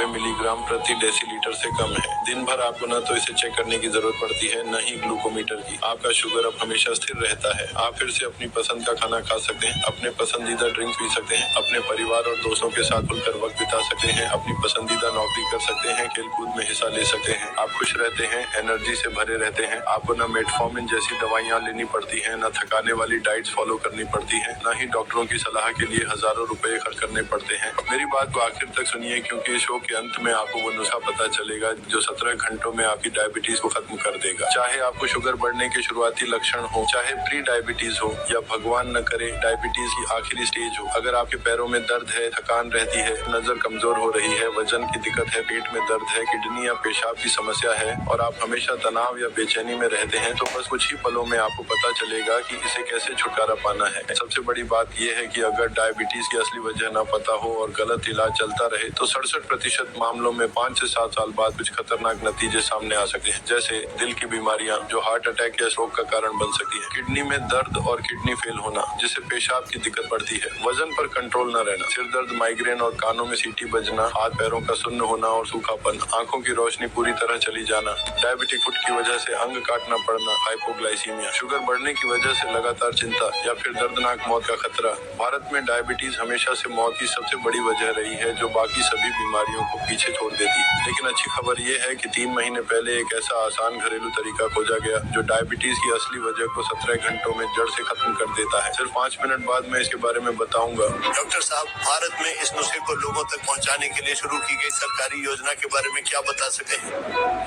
Milligram प्रति decilitre से कम है। दिन भर आपको न तो इसे चेक करने की जरूरत पड़ती है, न ही ग्लूकोमीटर की। आपका शुगर अब हमेशा स्थिर रहता है। आप फिर से अपनी पसंद का खाना खा सकते हैं, अपने पसंदीदा ड्रिंक पी सकते हैं, अपने परिवार और दोस्तों के साथ खुलकर वक्त बिता सकते हैं, अपनी पसंदीदा नौकरी कर सकते हैं, खेलकूद में हिस्सा ले सकते हैं। आप खुश रहते हैं, एनर्जी से भरे रहते हैं। आपको न मेटफॉर्मिन जैसी दवाइयाँ लेनी पड़ती है, न थकाने वाली डाइट्स फॉलो करनी पड़ती है, न ही डॉक्टरों की सलाह के लिए हजारों रुपए खर्च करने पड़ते हैं। मेरी बात को आखिर तक सुनिए, क्योंकि इस शो के अंत में आपको वो नुस्खा पता चलेगा जो 17 घंटों में आपकी डायबिटीज को खत्म कर देगा। चाहे आपको शुगर बढ़ने के शुरुआती लक्षण हो, चाहे प्री डायबिटीज हो, या भगवान न करे डायबिटीज की आखिरी स्टेज हो, अगर आपके पैरों में दर्द है, थकान रहती है, नजर कमजोर हो रही है, वजन की दिक्कत है, पेट में दर्द है, किडनी या पेशाब की समस्या है और आप हमेशा तनाव या बेचैनी में रहते हैं, तो बस कुछ ही पलों में आपको पता चलेगा कि इसे कैसे छुटकारा पाना है। सबसे बड़ी बात यह है कि अगर डायबिटीज की असली वजह न पता हो और गलत इलाज चलता रहे तो 67% मामलों में 5 से 7 साल बाद कुछ खतरनाक नतीजे सामने आ सकते हैं, जैसे दिल की बीमारियां जो हार्ट अटैक या स्ट्रोक का कारण बन सकती है, किडनी में दर्द और किडनी फेल होना जिससे पेशाब की दिक्कत बढ़ती है, वजन पर कंट्रोल न रहना, सिर दर्द, माइग्रेन और कानों में सीटी बजना, हाथ पैरों का सुन्न होना और सूखापन, आंखों की रोशनी पूरी तरह चली जाना, डायबिटिक फुट की वजह से अंग काटना पड़ना, हाइपोग्लाइसीमिया, शुगर बढ़ने की वजह से लगातार चिंता या फिर दर्दनाक मौत का खतरा। भारत में डायबिटीज हमेशा से मौत की सबसे बड़ी वजह रही है, जो बाकी सभी बीमारियों को पीछे छोड़ देती है। लेकिन अच्छी खबर ये है कि 3 महीने पहले एक ऐसा आसान घरेलू तरीका खोजा गया जो डायबिटीज की असली वजह को 17 घंटों में जड़ से खत्म कर देता है। सिर्फ 5 मिनट बाद मैं इसके बारे में बताऊंगा। डॉक्टर साहब, भारत में इस नुस्खे को लोगों तक पहुंचाने के लिए शुरू की गई सरकारी योजना के बारे में क्या बता सके?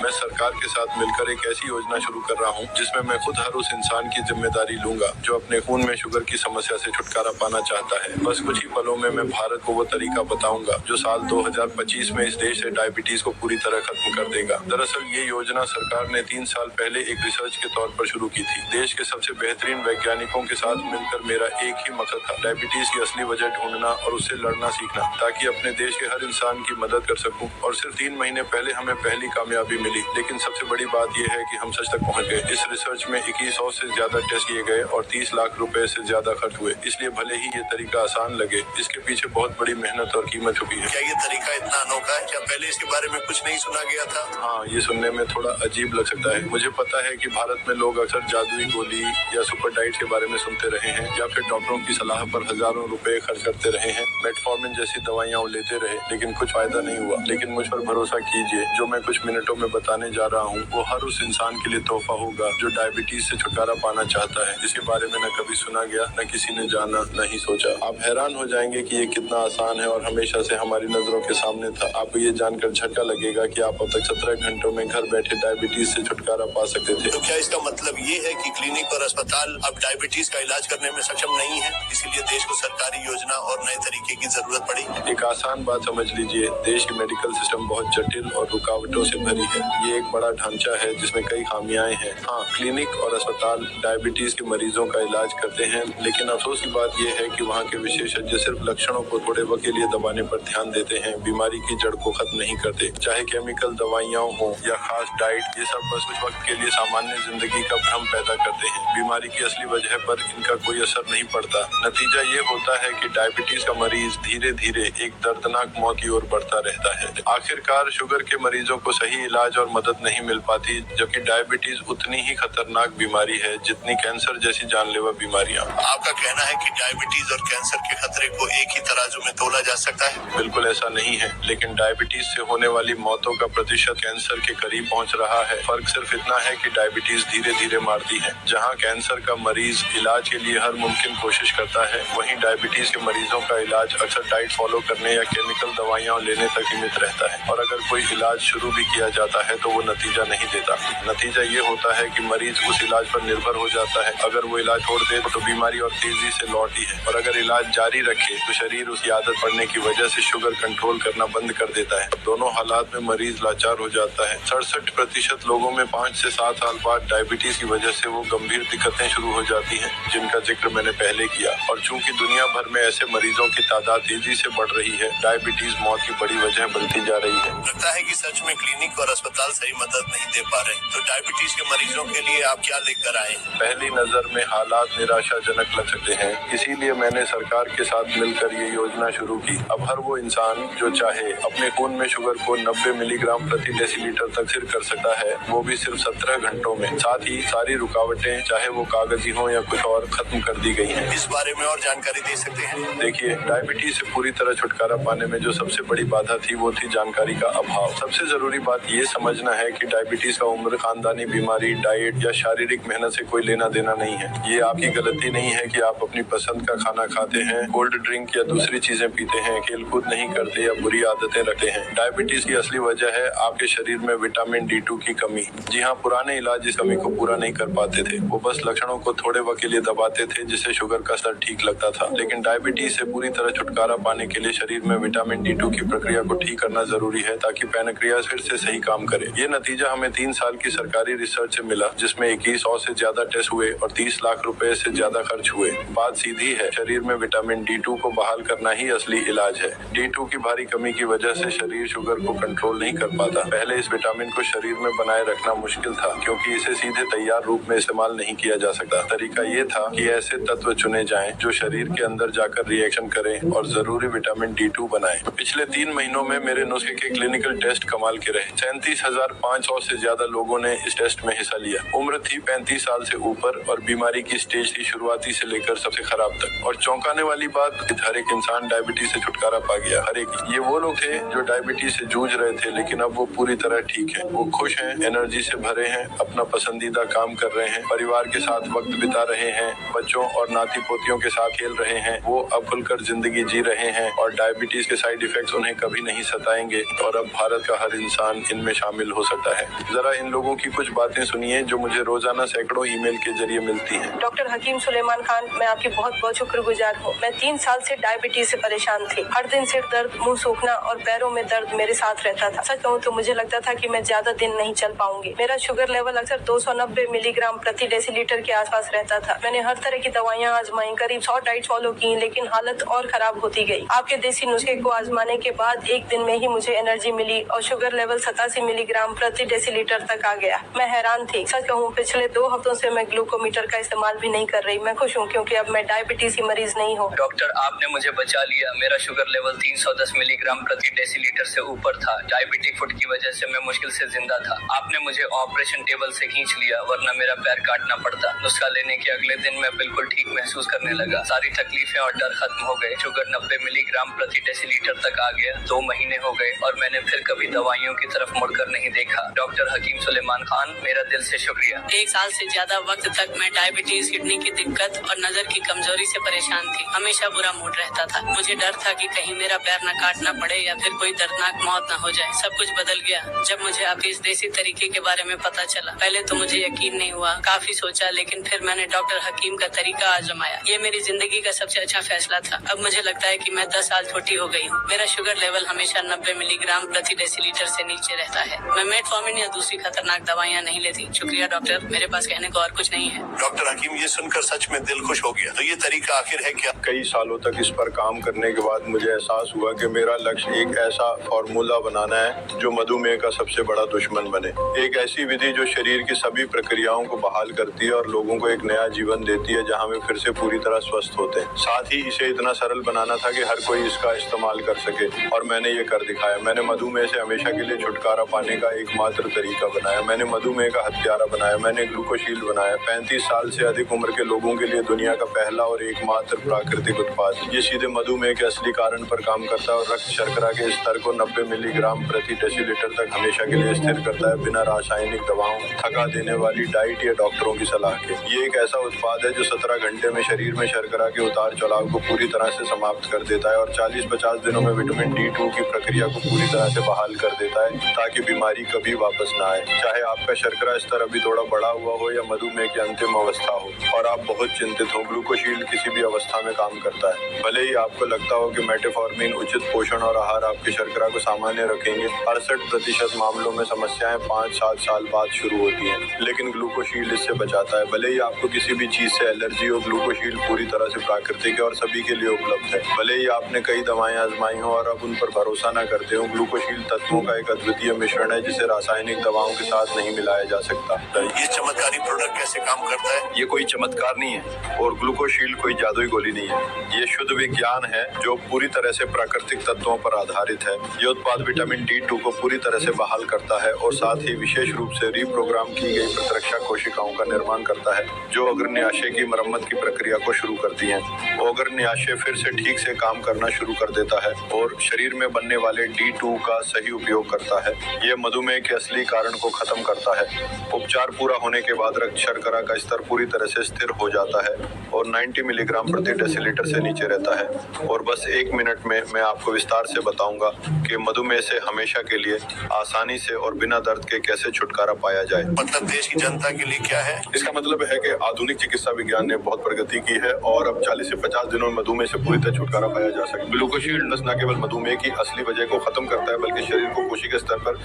मैं सरकार के साथ मिलकर एक ऐसी योजना शुरू कर रहा हूँ जिसमें मैं खुद हर उस इंसान की जिम्मेदारी लूंगा जो अपने खून में शुगर की समस्या से छुटकारा पाना चाहता है। बस कुछ ही पलों में मैं भारत को वो तरीका बताऊंगा जो साल 2025 में इस देश से डायबिटीज को पूरी तरह खत्म कर देगा। दरअसल ये योजना सरकार ने 3 साल पहले एक रिसर्च के तौर पर शुरू की थी। देश के सबसे बेहतरीन वैज्ञानिकों के साथ मिलकर मेरा एक ही मकसद था, डायबिटीज की असली वजह ढूंढना और उससे लड़ना सीखना, ताकि अपने देश के हर इंसान की मदद कर सकूं। और सिर्फ 3 महीने पहले हमें पहली कामयाबी मिली। लेकिन सबसे बड़ी बात यह है कि हम सच तक पहुंच गए। इस रिसर्च में 2100 से ज्यादा टेस्ट किए गए और 30 लाख रुपए से ज्यादा खर्च हुए। इसलिए भले ही ये तरीका आसान लगे, इसके पीछे बहुत बड़ी मेहनत और कीमत छुपी है। क्या ये तरीका इतना अनोखा है? क्या पहले इसके बारे में कुछ नहीं सुना गया था? हाँ, ये सुनने में थोड़ा अजीब लग सकता है। मुझे पता है कि भारत में लोग अक्सर जादुई गोली या सुपर डाइट के बारे में सुनते रहे हैं, या फिर डॉक्टरों की सलाह पर हजारों रुपए खर्च करते रहे हैं, मेटफॉर्मिन जैसी दवाइयाँ लेते रहे, लेकिन कुछ फायदा नहीं हुआ। लेकिन मुझ पर भरोसा कीजिए, जो मैं कुछ मिनटों में बताने जा रहा हूँ वो हर उस इंसान के लिए तोहफा होगा जो डायबिटीज से छुटकारा पाना चाहता है, जिसके बारे में न कभी सुना गया, न किसी ने जाना, न ही सोचा। आप हैरान हो जाएंगे कि ये कितना आसान है और हमेशा से हमारी नजरों के सामने था। आपको ये जानकर झटका लगेगा कि आप अब तक 17 घंटों में घर बैठे डायबिटीज से छुटकारा पा सकते थे। तो क्या इसका मतलब ये है कि क्लिनिक और अस्पताल अब डायबिटीज का इलाज करने में सक्षम नहीं है, इसीलिए देश को सरकारी योजना और नए तरीके की जरूरत पड़ी? एक आसान बात समझ लीजिए, देश की मेडिकल सिस्टम बहुत जटिल और रुकावटों से भरी है। ये एक बड़ा ढांचा है जिसमें कई खामियां हैं। हाँ, क्लिनिक और अस्पताल डायबिटीज के मरीजों का इलाज करते हैं, लेकिन अफसोस की बात यह है कि वहाँ के विशेषज्ञ सिर्फ लक्षणों को थोड़े वक्त के लिए दबाने पर ध्यान देते हैं, बीमारी की जड़ को खत्म नहीं करते। चाहे केमिकल दवाइयाँ हो या खास डाइट, ये सब बस कुछ वक्त के लिए सामान्य जिंदगी का भ्रम पैदा करते हैं। बीमारी की असली वजह पर इनका कोई असर नहीं पड़ता। नतीजा ये होता है कि डायबिटीज का मरीज धीरे धीरे एक दर्दनाक मौत की ओर बढ़ता रहता है। आखिरकार शुगर के मरीजों को सही इलाज और मदद नहीं मिल पाती, जबकि डायबिटीज उतनी ही खतरनाक बीमारी है जितनी कैंसर जैसी जानलेवा बीमारियां। आपका कहना है कि डायबिटीज और कैंसर के खतरे को एक ही तराजू में तोला जा सकता है? बिल्कुल ऐसा नहीं है, लेकिन डायबिटीज से होने वाली मौतों का प्रतिशत कैंसर के करीब पहुंच रहा है। फर्क सिर्फ इतना है कि डायबिटीज धीरे धीरे मारती है। जहां कैंसर का मरीज इलाज के लिए हर मुमकिन कोशिश करता है, वहीं डायबिटीज के मरीजों का इलाज अक्सर डाइट फॉलो करने या केमिकल दवाइयाँ लेने तक सीमित रहता है। और अगर कोई इलाज शुरू भी किया जाता है तो वो नतीजा नहीं देता। नतीजा ये होता है कि मरीज उस इलाज पर निर्भर हो जाता है। अगर वो इलाज छोड़ दे तो बीमारी और तेजी से लौटी है, और अगर इलाज जारी रखे तो शरीर उसकी आदत पड़ने की वजह से शुगर कंट्रोल करना बंद कर देता है। दोनों हालात में मरीज लाचार हो जाता है। 67% लोगों में 5 से 7 साल बाद डायबिटीज की वजह से वो गंभीर दिक्कतें शुरू हो जाती हैं, जिनका जिक्र मैंने पहले किया। और चूंकि दुनिया भर में ऐसे मरीजों की तादाद तेजी से बढ़ रही है, डायबिटीज मौत की बड़ी वजह बनती जा रही है। लगता है कि सच में क्लिनिक और अस्पताल सही मदद नहीं दे पा रहे। तो डायबिटीज के मरीजों के लिए आप क्या लेकर आए? पहली नजर में हालात निराशाजनक लग सकते हैं, इसीलिए मैंने सरकार के साथ मिलकर ये योजना शुरू की। अब हर वो इंसान जो चाहे अपने खून में शुगर को 90 मिलीग्राम प्रति डेसीलीटर तक स्थिर कर सकता है, वो भी सिर्फ 17 घंटों में। साथ ही सारी रुकावटें, चाहे वो कागजी हो या कुछ और, खत्म कर दी गई हैं। इस बारे में और जानकारी दे सकते हैं? देखिए, डायबिटीज से पूरी तरह छुटकारा पाने में जो सबसे बड़ी बाधा थी वो थी जानकारी का अभाव। सबसे जरूरी बात ये समझना है कि डायबिटीज का उम्र, खानदानी बीमारी, डाइट या शारीरिक मेहनत से कोई लेना देना नहीं है। ये आपकी गलती नहीं है कि आप अपनी पसंद का खाना खाते हैं, कोल्ड ड्रिंक या दूसरी चीजें पीते हैं, खेलकूद नहीं करते या बुरी आदतें रखते हैं। डायबिटीज की असली वजह है आपके शरीर में विटामिन D2 की कमी। जी हाँ, पुराने इलाज इस कमी को पूरा नहीं कर पाते थे। वो बस लक्षणों को थोड़े वक्त के लिए दबाते थे, जिससे शुगर का स्तर ठीक लगता था। लेकिन डायबिटीज से पूरी तरह छुटकारा पाने के लिए शरीर में विटामिन D2 की प्रक्रिया को ठीक करना जरूरी है, ताकि पैनक्रियाज फिर से सही काम करे। ये नतीजा हमें 3 साल की सरकारी रिसर्च से मिला, जिसमें 2100 से ज्यादा टेस्ट हुए और 30 लाख रुपए से ज्यादा खर्च हुए। बात सीधी है, शरीर में विटामिन D2 को बहाल करना ही असली इलाज है। D2 की भारी कमी की वजह से शरीर शुगर को कंट्रोल नहीं कर पाता। पहले इस विटामिन को शरीर में बनाए रखना मुश्किल था, क्योंकि इसे सीधे तैयार रूप में इस्तेमाल नहीं किया जा सकता। तरीका ये था कि ऐसे तत्व चुने जाएं जो शरीर के अंदर जाकर रिएक्शन करें और जरूरी विटामिन D2 बनाएं। पिछले 3 महीनों में मेरे नुस्खे के क्लिनिकल टेस्ट कमाल के रहे। 37,500 से ज्यादा लोगों ने इस टेस्ट में हिस्सा लिया। उम्र थी 35 साल से ऊपर और बीमारी की स्टेज थी शुरुआती से लेकर सबसे खराब तक। और चौंकाने वाली बात, हर एक इंसान डायबिटीज से छुटकारा पा गया। हर एक। ये वो लोग थे जो डायबिटीज से जूझ रहे थे, लेकिन अब वो पूरी तरह ठीक है। वो खुश हैं, एनर्जी से भरे हैं, अपना पसंदीदा काम कर रहे हैं, परिवार के साथ वक्त बिता रहे हैं, बच्चों और नाती पोतियों के साथ खेल रहे हैं। वो अब खुलकर जिंदगी जी रहे हैं और डायबिटीज के साइड इफेक्ट्स उन्हें कभी नहीं सताएंगे। और अब भारत का हर इंसान इनमें शामिल हो सकता है। जरा इन लोगों की कुछ बातें सुनिए जो मुझे रोजाना सैकड़ों ईमेल के जरिए मिलती हैं। डॉक्टर हकीम सुलेमान खान, मैं आपकी बहुत बहुत शुक्रगुजार हूँ। मैं 3 साल से डायबिटीज से परेशान थी। हर दिन सिर दर्द, मुंह सूखना और पैरों में दर्द मेरे साथ रहता था। सच कहूँ तो मुझे लगता था कि मैं ज्यादा दिन नहीं चल पाऊंगी। मेरा शुगर लेवल अक्सर 290 मिलीग्राम प्रति डेसीलीटर के आसपास रहता था। मैंने हर तरह की दवाइयाँ आजमाई, करीब 100 डाइट फॉलो की, लेकिन हालत और खराब होती गई। आपके देसी नुस्खे को आजमाने के बाद 1 दिन में ही मुझे एनर्जी मिली और शुगर लेवल 87 मिलीग्राम प्रति डेसीलीटर तक आ गया। मैं हैरान थी। सच कहूँ, पिछले 2 हफ्तों से मैं ग्लूकोमीटर का इस्तेमाल भी नहीं कर रही। मैं खुश हूँ क्योंकि अब मैं डायबिटीज की मरीज नहीं हूँ। डॉक्टर, आपने मुझे बचा लिया। मेरा शुगर लेवल 310 मिलीग्राम प्रति डेसीलीटर से ऊपर था। डायबिटिक फुट की वजह से मैं मुश्किल से जिंदा था। आपने मुझे ऑपरेशन टेबल से खींच लिया, वरना मेरा पैर काटना पड़ता। नुस्खा लेने के अगले दिन मैं बिल्कुल ठीक महसूस करने लगा। सारी तकलीफें और डर खत्म हो गए। शुगर 90 मिलीग्राम प्रति डेसीलीटर तक आ गया। 2 महीने हो गए और मैंने फिर कभी दवाइयों की तरफ मुड़कर नहीं देखा। डॉक्टर हकीम सुलेमान खान, मेरा दिल से शुक्रिया। 1 साल से ज्यादा वक्त तक मैं डायबिटीज, किडनी की दिक्कत और नजर की कमजोरी से परेशान थी। हमेशा बुरा मूड रहता था। मुझे डर था कि कहीं मेरा पैर न काटना पड़े या फिर कोई दर्दनाक मौत न हो जाए। सब कुछ बदल गया जब मुझे आपके इस देसी तरीके के बारे में पता चला। पहले तो मुझे यकीन नहीं हुआ, काफी सोचा, लेकिन फिर मैंने डॉक्टर हकीम का तरीका आजमाया। ये मेरी जिंदगी का सबसे अच्छा फैसला था। अब मुझे लगता है कि मैं 10 साल छोटी हो गई हूँ। मेरा शुगर लेवल हमेशा 90 मिलीग्राम प्रति डेसीलीटर से नीचे रहता है। मैं मेटफॉर्मिन या दूसरी खतरनाक दवाइयाँ नहीं लेती। शुक्रिया डॉक्टर, मेरे पास कहने को और कुछ नहीं है। डॉक्टर हकीम, ये सुनकर सच में दिल खुश हो गया। तो ये तरीका आखिर है क्या? कई सालों तक इस पर काम करने के बाद मुझे एहसास हुआ कि मेरा लक्ष्य एक ऐसा फॉर्मूला बनाना है जो मधुमेह का सबसे बड़ा दुश्मन बने। एक ऐसी विधि जो शरीर की सभी प्रक्रियाओं को बहाल करती है और लोगों को एक नया जीवन देती है, जहां वे फिर से पूरी तरह स्वस्थ होते हैं। साथ ही इसे इतना सरल बनाना था कि हर कोई इसका इस्तेमाल कर सके, और मैंने ये कर दिखाया। मैंने मधुमेह से हमेशा के लिए छुटकारा पाने का एकमात्र तरीका बनाया। मैंने मधुमेह का हत्यारा बनाया। मैंने ग्लूकोशील बनाया। 35 साल से अधिक उम्र के लोगों के लिए दुनिया का पहला और एकमात्र प्राकृतिक उत्पाद। ये सीधे मधुमेह के असली कारण पर काम करता है और रक्त शर्करा के स्तर को 90 मिलीग्राम प्रति डेसीलीटर तक हमेशा के लिए स्थिर करता है, बिना रासायनिक दवाओं, थका देने वाली डाइट या डॉक्टरों की सलाह के। ये एक ऐसा उत्पाद है जो 17 घंटे में शरीर में शर्करा के उतार चढ़ाव को पूरी तरह से समाप्त कर देता है और 40-50 दिनों में विटामिन D2 की प्रक्रिया को पूरी तरह से बहाल कर देता है, ताकि बीमारी कभी वापस न आए। चाहे आपका शर्करा स्तर अभी थोड़ा बढ़ा हुआ हो या मधुमेह की अंतिम अवस्था हो और आप बहुत चिंतित हो, ग्लूकोशील किसी भी अवस्था में काम करता है। भले ही आपको लगता हो कि मेटफॉर्मिन, उचित पोषण और आहार आपकी शर्करा को सामान्य रखेंगे, 68% मामलों में समस्याएं 5-7 साल बाद शुरू होती हैं, लेकिन ग्लूकोशील इससे बचाता है। भले ही आपको किसी भी चीज से एलर्जी हो, ग्लूकोशील पूरी तरह से प्राकृतिक है और सभी के लिए उपलब्ध है। भले ही आपने कई दवाएं आजमाई हो और अब उन पर भरोसा न करते हो, ग्लूकोशील तत्वों का एक अद्वितीय मिश्रण है जिसे रासायनिक दवाओं के साथ नहीं मिलाया जा सकता। ये चमत्कारी प्रोडक्ट कैसे काम करता है? ये कोई चमत्कार नहीं है और ग्लूकोशील कोई जादुई गोली नहीं है। ये शुद्ध विज्ञान है जो पूरी तरह से प्राकृतिक तत्वों पर आधारित आधारित है। यह उत्पाद विटामिन D2 को पूरी तरह से बहाल करता है और साथ ही विशेष रूप से रीप्रोग्राम की गई प्रतिरक्षा कोशिकाओं का निर्माण करता है, जो अग्रन्याशय की मरम्मत की प्रक्रिया को शुरू करती हैं। अग्रन्याशय फिर से ठीक से काम करना शुरू कर देता है और शरीर में बनने वाले D2 का सही उपयोग करता है। यह मधुमेह के असली कारण को खत्म करता है। उपचार पूरा होने के बाद रक्त शर्करा का स्तर पूरी तरह से स्थिर हो जाता है और 90 मिलीग्राम प्रति डेसीलीटर से नीचे रहता है। और बस 1 मिनट में मैं आपको विस्तार से बताऊंगा कि मधुमेह से हमेशा के लिए आसानी से और बिना दर्द के कैसे छुटकारा पाया जाए। मतलब देश की जनता के लिए क्या है? इसका मतलब है कि आधुनिक चिकित्सा विज्ञान ने बहुत प्रगति की है और अब 40 से 50 दिनों में मधुमेह से पूरी तरह छुटकारा पाया जा सकता है। ग्लूकोशील्ड न केवल मधुमेह की असली वजह को खत्म करता है, बल्कि शरीर को कोशिका स्तर पर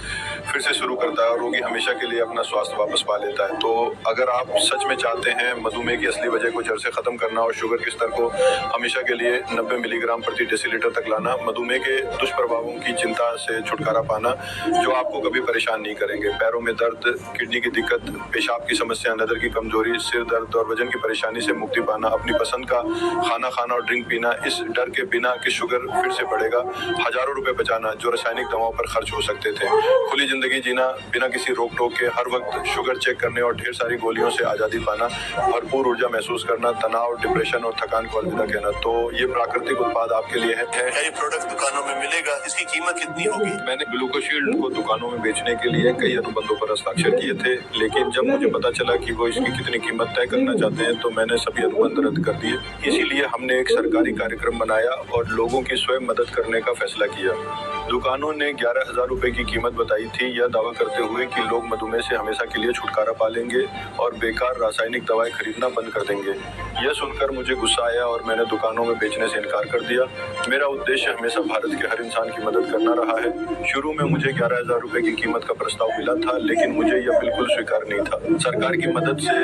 फिर से शुरू करता है और रोगी हमेशा के लिए अपना स्वास्थ्य वापस पा लेता है। तो अगर आप सच में चाहते हैं मधुमेह की असली वजह को जड़ से खत्म करना और शुगर के स्तर को हमेशा के लिए 90 मिलीग्राम प्रति डेसीलीटर तक लाना, मधुमेह के दुष्प्रभावों की चिंता से छुटकारा पाना जो आपको कभी परेशान नहीं करेंगे, पैरों में दर्द, किडनी की दिक्कत, पेशाब की समस्या, नजर की कमजोरी, सिर दर्द और वजन की परेशानी से मुक्ति पाना, अपनी पसंद का खाना खाना और ड्रिंक पीना, इस डर के बिना कि शुगर फिर से बढ़ेगा, हजारों रुपए बचाना जो रासायनिक दवाओं पर खर्च हो सकते थे, खुली जिंदगी जीना बिना किसी रोक टोक के, हर वक्त शुगर चेक करने और ढेर सारी गोलियों से आजादी पाना, भरपूर ऊर्जा महसूस करना, तनाव, डिप्रेशन और थकान को अलविदा कहना। तो ये प्राकृतिक उत्पाद आपके लिए है। क्या ये प्रोडक्ट दुकानों में मिलेगा? इसकी कीमत कितनी होगी? मैंने ग्लूकोशील्ड को दुकानों में बेचने के लिए कई अनुबंधों पर हस्ताक्षर किए थे, लेकिन जब मुझे पता चला कि वो इसकी कितनी कीमत तय करना चाहते हैं तो मैंने सभी अनुबंध रद्द कर दिए। इसीलिए हमने एक सरकारी कार्यक्रम बनाया और लोगों की स्वयं मदद करने का फैसला किया। दुकानों ने 11,000 रुपए की कीमत बताई थी, यह दावा करते हुए कि लोग मधुमेह से हमेशा के लिए छुटकारा पा लेंगे और बेकार रासायनिक दवाएं खरीदना बंद कर देंगे। यह सुनकर मुझे गुस्सा आया और मैंने दुकानों में बेचने से इनकार कर दिया। मेरा उद्देश्य हमेशा भारत के हर इंसान की मदद करना रहा है। शुरू में मुझे 11,000 रुपए की कीमत का प्रस्ताव मिला था, लेकिन मुझे यह बिल्कुल स्वीकार नहीं था। सरकार की मदद से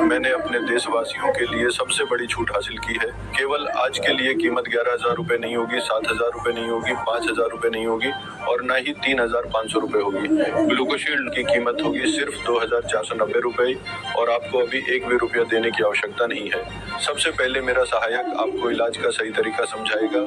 मैंने अपने देशवासियों के लिए सबसे बड़ी छूट हासिल की है। केवल आज के लिए कीमत 11,000 रुपए नहीं होगी, 7,000 रुपए नहीं होगी, 5,000 रुपए नहीं होगी और न ही 3,500 रुपए होगी। ग्लूकोशील्ड की कीमत होगी सिर्फ 2,490 रुपए और आपको अभी 1 भी रुपया देने की आवश्यकता नहीं है। सबसे पहले मेरा सहायक आपको इलाज का सही तरीका समझाएगा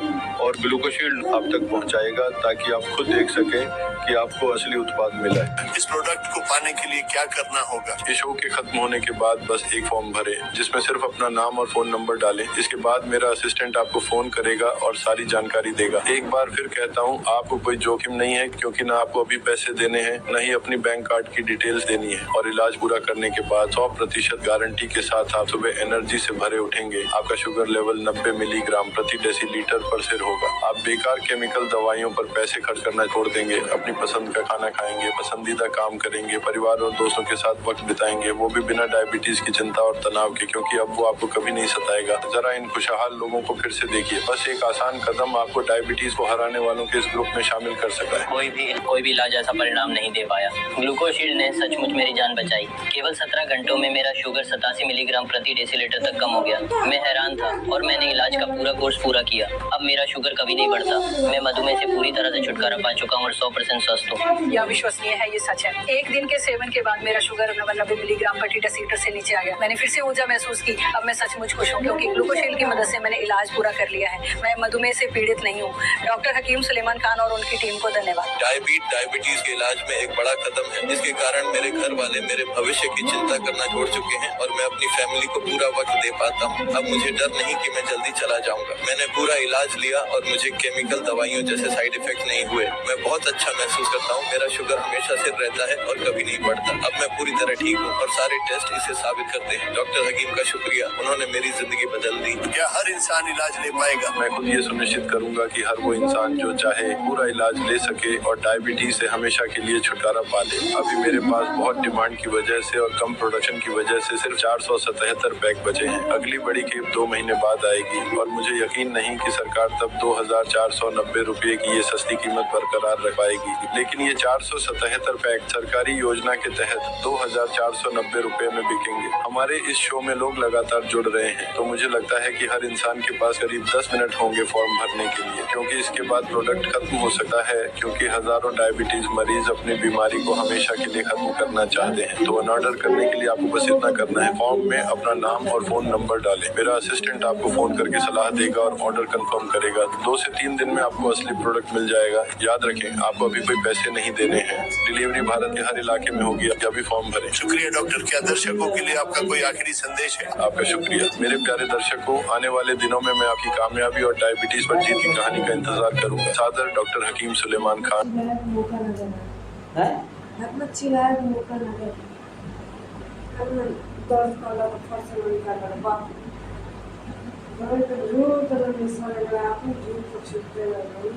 और ग्लूकोशील्ड आप तक पहुंचाएगा ताकि आप खुद देख सकें कि आपको असली उत्पाद मिला है। इस प्रोडक्ट को पाने के लिए क्या करना होगा? इस शो के खत्म होने के बाद बस एक फॉर्म भरें जिसमें सिर्फ अपना नाम और फोन नंबर डालें। इसके बाद मेरा असिस्टेंट आपको फोन करेगा और सारी जानकारी देगा। एक बार फिर कहता हूँ, आपको कोई जोखिम नहीं है क्योंकि ना आपको अभी पैसे देने हैं, न ही अपनी बैंक कार्ड की डिटेल्स देनी है और इलाज पूरा करने के बाद 100% गारंटी के साथ आप सुबह एनर्जी से भरे उठेंगे। आपका शुगर लेवल 90 मिलीग्राम प्रति डेसीलीटर पर स्थिर होगा। आप बेकार केमिकल दवाइयों पर पैसे खर्च करना छोड़ देंगे, अपनी पसंद का खाना खाएंगे, पसंदीदा काम करेंगे, परिवार और दोस्तों के साथ वक्त बिताएंगे, वो भी बिना डायबिटीज की चिंता और तनाव के, क्योंकि अब वो आपको कभी नहीं सताएगा। जरा इन खुशहाल लोगों को फिर से देखिए। बस एक आसान कदम आपको डायबिटीज को हराने वालों के इस ग्रुप में शामिल कर सकता है। कोई भी इलाज ऐसा परिणाम नहीं दे पाया। ग्लूकोशील्ड ने सचमुच मेरी जान बचाई। केवल 17 घंटों में मेरा शुगर 87 मिलीग्राम प्रति डेसीलीटर तक कम हो गया। मैं हैरान था और मैंने इलाज का पूरा कोर्स पूरा किया। अब मेरा शुगर कभी नहीं बढ़ता। मैं मधुमेह से पूरी तरह से छुटकारा पा चुका हूँ और 100% स्वस्थ हूँ। यह विश्वसनीय है, ये सच है। एक दिन के सेवन के बाद मेरा शुगर 90 मिलीग्राम प्रति डेसीलीटर से नीचे आ गया। मैंने फिर से ऊर्जा महसूस की। अब मैं सचमुच खुश हूँ क्योंकि ग्लूकोशील्ड की मदद से मैंने इलाज पूरा कर लिया है। मैं मधुमेह से पीड़ित नहीं हूँ। डॉक्टर हकीम सुलेमान खान और उनकी टीम को धन्यवाद। डायबिटीज के इलाज में एक बड़ा कदम है। इसके कारण मेरे घर वाले मेरे भविष्य की चिंता करना छोड़ चुके हैं और मैं अपनी फैमिली को पूरा वक्त दे पाता हूँ। अब मुझे डर नहीं कि मैं जल्दी चला जाऊंगा। मैंने पूरा इलाज लिया और मुझे केमिकल दवाइयों जैसे साइड इफेक्ट नहीं हुए। मैं बहुत अच्छा महसूस करता हूँ। मेरा शुगर हमेशा स्थिर रहता है और कभी नहीं बढ़ता। अब मैं पूरी तरह ठीक हूँ और सारे टेस्ट इसे साबित करते हैं। डॉक्टर हकीम का शुक्रिया, उन्होंने मेरी जिंदगी बदल दी। क्या हर इंसान इलाज ले पाएगा? मैं खुद ये सुनिश्चित करूंगा कि हर वो इंसान जो चाहे पूरा इलाज ले सके और डायबिटीज से हमेशा के लिए छुटकारा पा ले। अभी मेरे पास बहुत डिमांड की वजह से और कम प्रोडक्शन की वजह से सिर्फ 477 पैक बचे हैं। अगली बड़ी खेप 2 महीने बाद आएगी और मुझे यकीन नहीं कि सरकार तब 2,490 रुपए की ये सस्ती कीमत बरकरार रख पाएगी। लेकिन ये 477 पैक सरकारी योजना के तहत 2,490 रुपए में बिकेंगे। हमारे इस शो में लोग लगातार जुड़ रहे हैं, तो मुझे लगता है कि हर इंसान के पास करीब 10 मिनट होंगे फॉर्म भरने के लिए, क्योंकि इसके बाद प्रोडक्ट खत्म हो सकता है क्योंकि हजारों डायबिटीज मरीज अपनी बीमारी को हमेशा के लिए खत्म करना चाहते हैं। तो ऑर्डर करने के लिए आपको बस इतना करना है, फॉर्म में अपना नाम और फोन नंबर डालें। मेरा असिस्टेंट आपको फोन करके सलाह देगा और ऑर्डर कंफर्म करेगा। 2 से 3 दिन में आपको असली प्रोडक्ट मिल जाएगा। याद रखें, आपको अभी कोई पैसे नहीं देने हैं। डिलीवरी भारत के हर इलाके में होगी। अभी फॉर्म भरें। शुक्रिया डॉक्टर। क्या दर्शकों के लिए आपका कोई आखिरी संदेश है? आपका शुक्रिया। मेरे प्यारे दर्शकों, आने वाले दिनों में मैं आपकी कामयाबी और डायबिटीज पर जीत की कहानी का इंतजार करूंगा। सादर डॉक्टर हकीम सुलेमान खान। मौका नजर है अपना चिल्लाए मौका नजर अपना दर्द का लगा फर्स्ट मन का लगा बाप बड़े तो झूठ तो नहीं समझ रहा आप झूठ को छुपते रहो।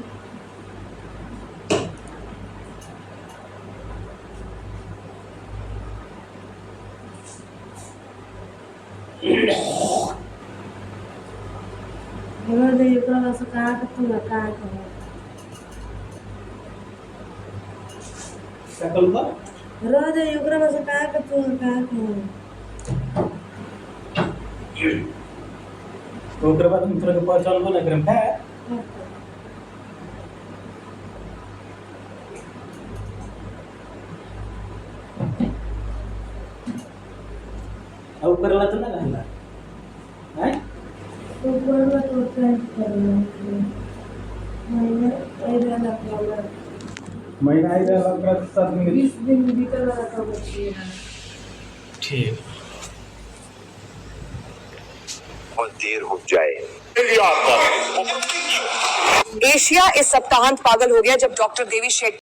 बोलो दे एकरा से कहा कि तू ना कहा कहो रोज युगरा में से कहा कि तू कहा कहो तो ओकरा बाद हम तोरा के पहचान बोला करम है अब करला तो ना रहला हैं तो बोलवा तो ट्राई करना महीना आई रहा ओकरा 7 दिन 20 दिन भीतर रखा बच्ची है ठीक और देर हो जाए। एशिया इस सप्ताहांत पागल हो गया जब डॉक्टर देवी शेट्टी